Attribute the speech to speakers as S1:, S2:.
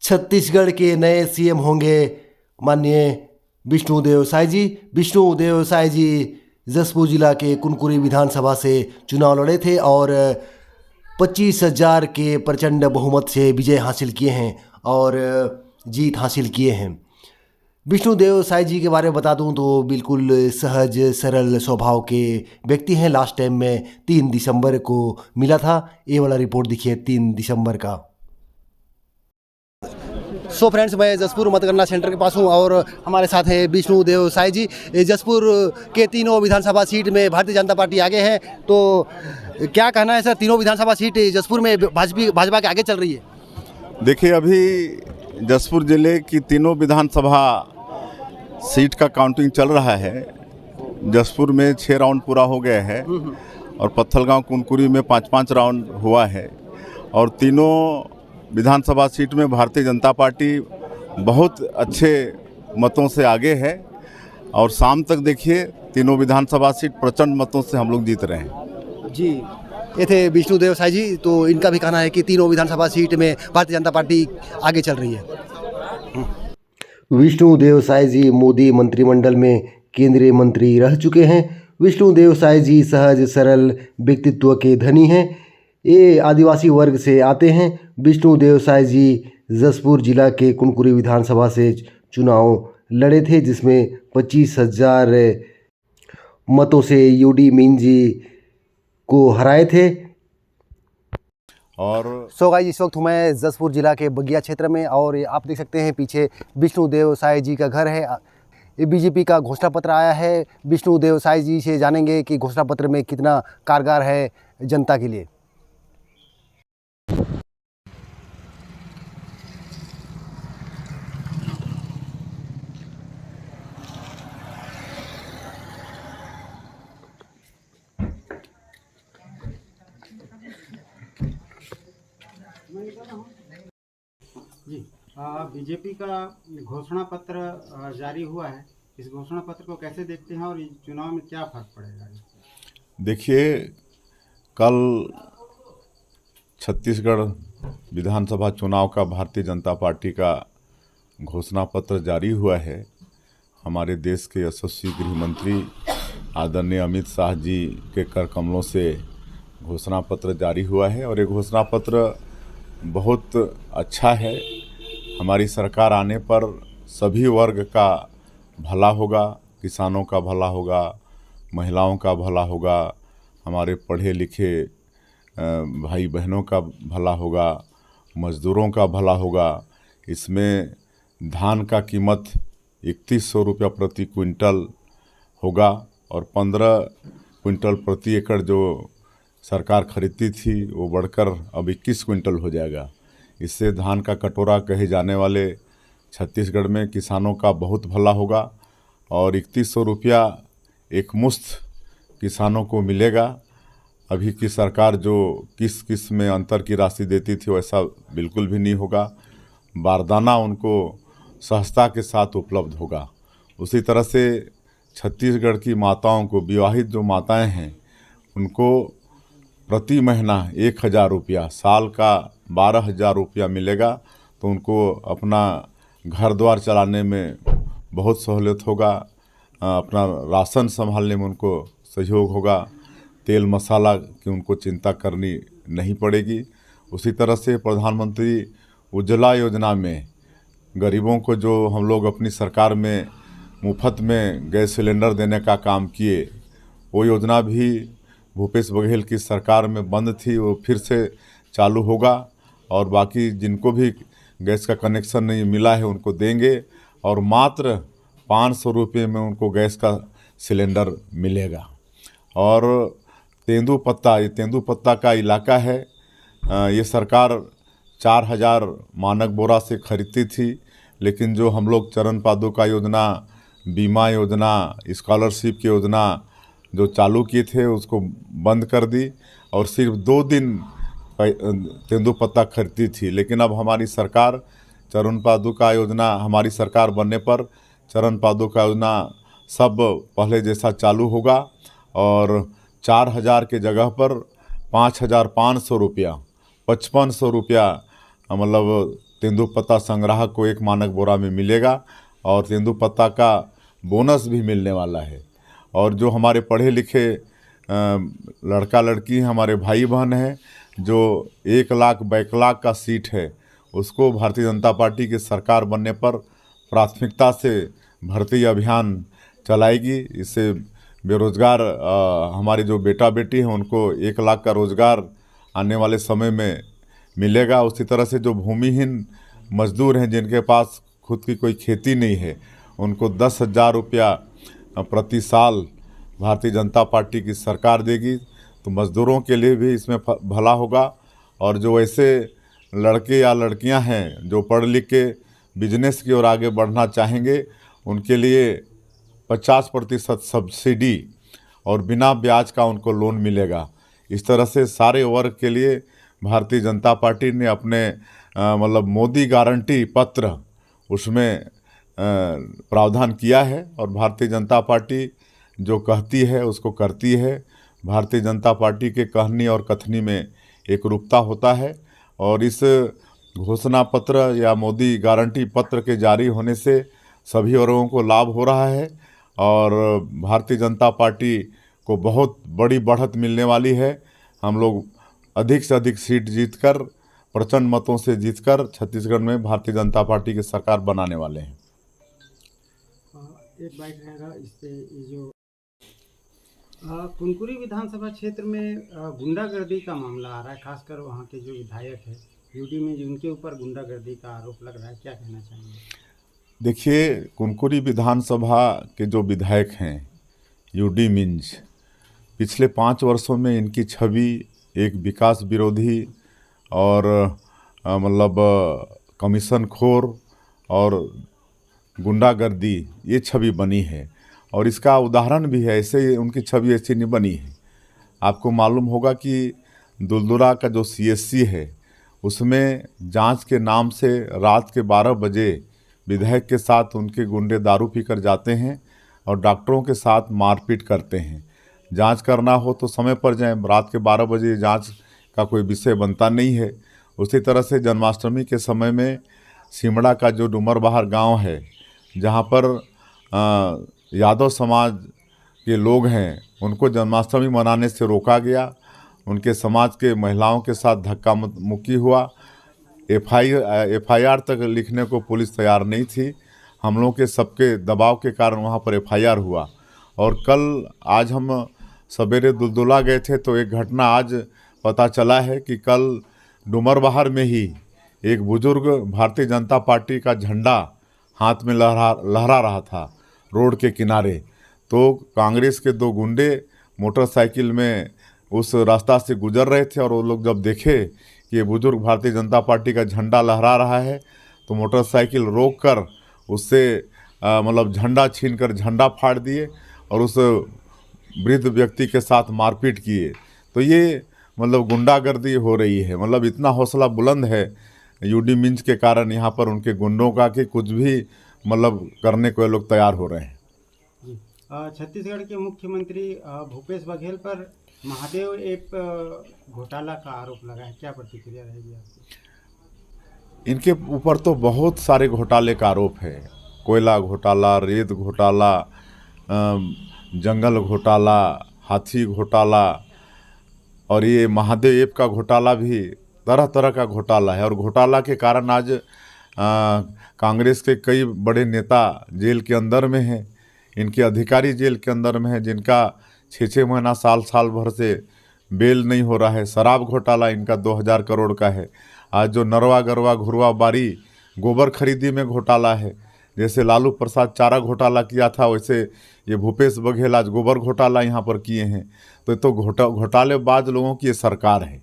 S1: छत्तीसगढ़ के नए सीएम होंगे माननीय विष्णुदेव साय जी। विष्णुदेव साय जी जसपुर जिला के कुनकुरी विधानसभा से चुनाव लड़े थे और 25,000 के प्रचंड बहुमत से विजय हासिल किए हैं और जीत हासिल किए हैं। विष्णुदेव साय जी के बारे में बता दूं तो बिल्कुल सहज सरल स्वभाव के व्यक्ति हैं। लास्ट टाइम में 3 दिसंबर को मिला था। ये वाला रिपोर्ट देखिए 3 दिसंबर का। सो फ्रेंड्स, मैं जसपुर मतगणना सेंटर के पास हूँ और हमारे साथ है विष्णुदेव साय जी। जसपुर के तीनों विधानसभा सीट में भारतीय जनता पार्टी आगे है, तो क्या कहना है सर? तीनों विधानसभा सीट जसपुर में भाजपा के आगे चल रही है।
S2: देखिए, अभी जसपुर जिले की तीनों विधानसभा सीट का काउंटिंग चल रहा है। जसपुर में 6 राउंड पूरा हो गया है और पत्थलगांव कुनकुरी में 5-5 राउंड हुआ है और तीनों विधानसभा सीट में भारतीय जनता पार्टी बहुत अच्छे मतों से आगे है और शाम तक देखिए तीनों विधानसभा सीट प्रचंड मतों से हम लोग जीत रहे हैं।
S1: जी, ये थे विष्णुदेव साय जी। तो इनका भी कहना है कि तीनों विधानसभा सीट में भारतीय जनता पार्टी आगे चल रही है। विष्णुदेव साय जी मोदी मंत्रिमंडल में केंद्रीय मंत्री रह चुके हैं। विष्णुदेव साय जी सहज सरल व्यक्तित्व के धनी हैं। ये आदिवासी वर्ग से आते हैं। विष्णुदेव साय जी जसपुर जिला के कुनकुरी विधानसभा से चुनाव लड़े थे, जिसमें 25,000 मतों से यूडी मीन जी को हराए थे।
S2: और
S1: सो गाइस, इस वक्त मैं जसपुर जिला के बगिया क्षेत्र में और आप देख सकते हैं पीछे विष्णुदेव साय जी का घर है। ये बीजेपी का घोषणा पत्र आया है। विष्णुदेव साय जी से जानेंगे कि घोषणा पत्र में कितना कारगर है जनता के लिए।
S3: जी, बीजेपी का घोषणा पत्र जारी हुआ है। इस घोषणा पत्र को कैसे देखते हैं और इस चुनाव में क्या फर्क पड़ेगा?
S2: देखिए, कल छत्तीसगढ़ विधानसभा चुनाव का भारतीय जनता पार्टी का घोषणा पत्र जारी हुआ है। हमारे देश के यशस्वी गृह मंत्री आदरणीय अमित शाह जी के कर कमलों से घोषणा पत्र जारी हुआ है और ये घोषणा पत्र बहुत अच्छा है। हमारी सरकार आने पर सभी वर्ग का भला होगा, किसानों का भला होगा, महिलाओं का भला होगा, हमारे पढ़े लिखे भाई बहनों का भला होगा, मज़दूरों का भला होगा। इसमें धान का कीमत 3100 रुपया प्रति क्विंटल होगा और 15 क्विंटल प्रति एकड़ जो सरकार खरीदती थी वो बढ़कर अब 21 क्विंटल हो जाएगा। इससे धान का कटोरा कहे जाने वाले छत्तीसगढ़ में किसानों का बहुत भला होगा और 3100 रुपया एक मुश्त किसानों को मिलेगा। अभी की सरकार जो किस में अंतर की राशि देती थी वैसा बिल्कुल भी नहीं होगा। बारदाना उनको सहजता के साथ उपलब्ध होगा। उसी तरह से छत्तीसगढ़ की माताओं को, विवाहित जो माताएं हैं, उनको प्रति महीना 1,000 रुपया, साल का 12,000 रुपया मिलेगा। तो उनको अपना घर द्वार चलाने में बहुत सहूलियत होगा, अपना राशन संभालने में उनको सहयोग होगा, तेल मसाला की उनको चिंता करनी नहीं पड़ेगी। उसी तरह से प्रधानमंत्री उज्ज्वला योजना में गरीबों को जो हम लोग अपनी सरकार में मुफ्त में गैस सिलेंडर देने का काम किए, वो योजना भी भूपेश बघेल की सरकार में बंद थी, वो फिर से चालू होगा और बाकी जिनको भी गैस का कनेक्शन नहीं मिला है उनको देंगे और मात्र 500 रुपये में उनको गैस का सिलेंडर मिलेगा। और तेंदूपत्ता, ये तेंदूपत्ता का इलाका है। ये सरकार 4,000 मानक बोरा से खरीदती थी, लेकिन जो हम लोग चरण पादुका योजना, बीमा योजना, स्कॉलरशिप की योजना जो चालू किए थे उसको बंद कर दी और सिर्फ 2 दिन तेंदूपत्ता खरीदती थी। लेकिन अब हमारी सरकार चरण पादुका योजना, हमारी सरकार बनने पर चरण पादुका योजना सब पहले जैसा चालू होगा और 4,000 के जगह पर 5,500 रुपया, 5,500 रुपया मतलब तेंदुपत्ता संग्राहक को 1 मानक बोरा में मिलेगा और तेंदुपत्ता का बोनस भी मिलने वाला है। और जो हमारे पढ़े लिखे लड़का लड़की हमारे भाई बहन हैं, जो 1 लाख बैकलॉग का सीट है उसको भारतीय जनता पार्टी की सरकार बनने पर प्राथमिकता से भर्ती अभियान चलाएगी। इससे बेरोज़गार हमारे जो बेटा बेटी हैं उनको 1 लाख का रोज़गार आने वाले समय में मिलेगा। उसी तरह से जो भूमिहीन मजदूर हैं जिनके पास खुद की कोई खेती नहीं है उनको 10,000 रुपया प्रति साल भारतीय जनता पार्टी की सरकार देगी। तो मज़दूरों के लिए भी इसमें भला होगा। और जो ऐसे लड़के या लड़कियां हैं जो पढ़ लिख के बिजनेस की ओर आगे बढ़ना चाहेंगे उनके लिए 50% सब्सिडी और बिना ब्याज का उनको लोन मिलेगा। इस तरह से सारे वर्ग के लिए भारतीय जनता पार्टी ने अपने मतलब मोदी गारंटी पत्र उसमें प्रावधान किया है। और भारतीय जनता पार्टी जो कहती है उसको करती है। भारतीय जनता पार्टी के कहनी और कथनी में एक रूपता होता है। और इस घोषणा पत्र या मोदी गारंटी पत्र के जारी होने से सभी वर्गों को लाभ हो रहा है और भारतीय जनता पार्टी को बहुत बड़ी बढ़त मिलने वाली है। हम लोग अधिक से अधिक सीट जीतकर प्रचंड मतों से जीतकर छत्तीसगढ़ में भारतीय जनता पार्टी की सरकार बनाने वाले हैं।
S3: एक बाइट रहेगा इस पे, ये जो कुनकुरी विधानसभा क्षेत्र में गुंडागर्दी का मामला आ रहा है, खासकर वहाँ के जो विधायक है यूडी में जिनके ऊपर गुंडागर्दी का आरोप लग रहा है, क्या कहना चाहेंगे?
S2: देखिए, कुनकुरी विधानसभा के जो विधायक हैं यूडी मिंज, पिछले 5 वर्षों में इनकी छवि एक विकास विरोधी और मतलब कमीशन खोर और गुंडागर्दी ये छवि बनी है। और इसका उदाहरण भी है, ऐसे उनकी छवि ऐसी नहीं बनी है। आपको मालूम होगा कि दुलदुला का जो CSC है उसमें जांच के नाम से रात के 12 बजे विधायक के साथ उनके गुंडे दारू पीकर जाते हैं और डॉक्टरों के साथ मारपीट करते हैं। जांच करना हो तो समय पर जाएं, रात के 12 बजे जांच का कोई विषय बनता नहीं है। उसी तरह से जन्माष्टमी के समय में सिमड़ा का जो डुमरबहार गांव है जहां पर यादव समाज के लोग हैं उनको जन्माष्टमी मनाने से रोका गया। उनके समाज के महिलाओं के साथ धक्का मुक्की हुआ। FIR तक लिखने को पुलिस तैयार नहीं थी। हम लोगों के सबके दबाव के कारण वहाँ पर FIR हुआ। और कल आज हम सवेरे दुलदुला गए थे तो एक घटना आज पता चला है कि कल डुमरबहार में ही एक बुजुर्ग भारतीय जनता पार्टी का झंडा हाथ में लहरा रहा था रोड के किनारे। तो कांग्रेस के 2 गुंडे मोटरसाइकिल में उस रास्ता से गुजर रहे थे और वो लोग जब देखे कि ये बुजुर्ग भारतीय जनता पार्टी का झंडा लहरा रहा है तो मोटरसाइकिल रोककर उससे मतलब झंडा छीनकर झंडा फाड़ दिए और उस वृद्ध व्यक्ति के साथ मारपीट किए। तो ये मतलब गुंडागर्दी हो रही है। मतलब इतना हौसला बुलंद है यूडी मिंज के कारण यहाँ पर उनके गुंडों का कि कुछ भी मतलब करने को ये लोग तैयार हो रहे हैं।
S3: छत्तीसगढ़ के मुख्यमंत्री भूपेश बघेल पर महादेव ऐप घोटाला का आरोप लगा है, क्या प्रतिक्रिया रहेगी आपकी?
S2: इनके ऊपर तो बहुत सारे घोटाले का आरोप है। कोयला घोटाला, रेत घोटाला, जंगल घोटाला, हाथी घोटाला और ये महादेव ऐप का घोटाला भी तरह तरह का घोटाला है। और घोटाला के कारण आज कांग्रेस के कई बड़े नेता जेल के अंदर में हैं। इनके अधिकारी जेल के अंदर में हैं जिनका 6-6 महीना साल भर से बेल नहीं हो रहा है। शराब घोटाला इनका 2000 करोड़ का है। आज जो नरवा गरवा घुरवा बारी गोबर खरीदी में घोटाला है। जैसे लालू प्रसाद चारा घोटाला किया था वैसे ये भूपेश बघेल आज गोबर घोटाला यहाँ पर किए हैं। तो घोटालेबाज लोगों की ये सरकार है।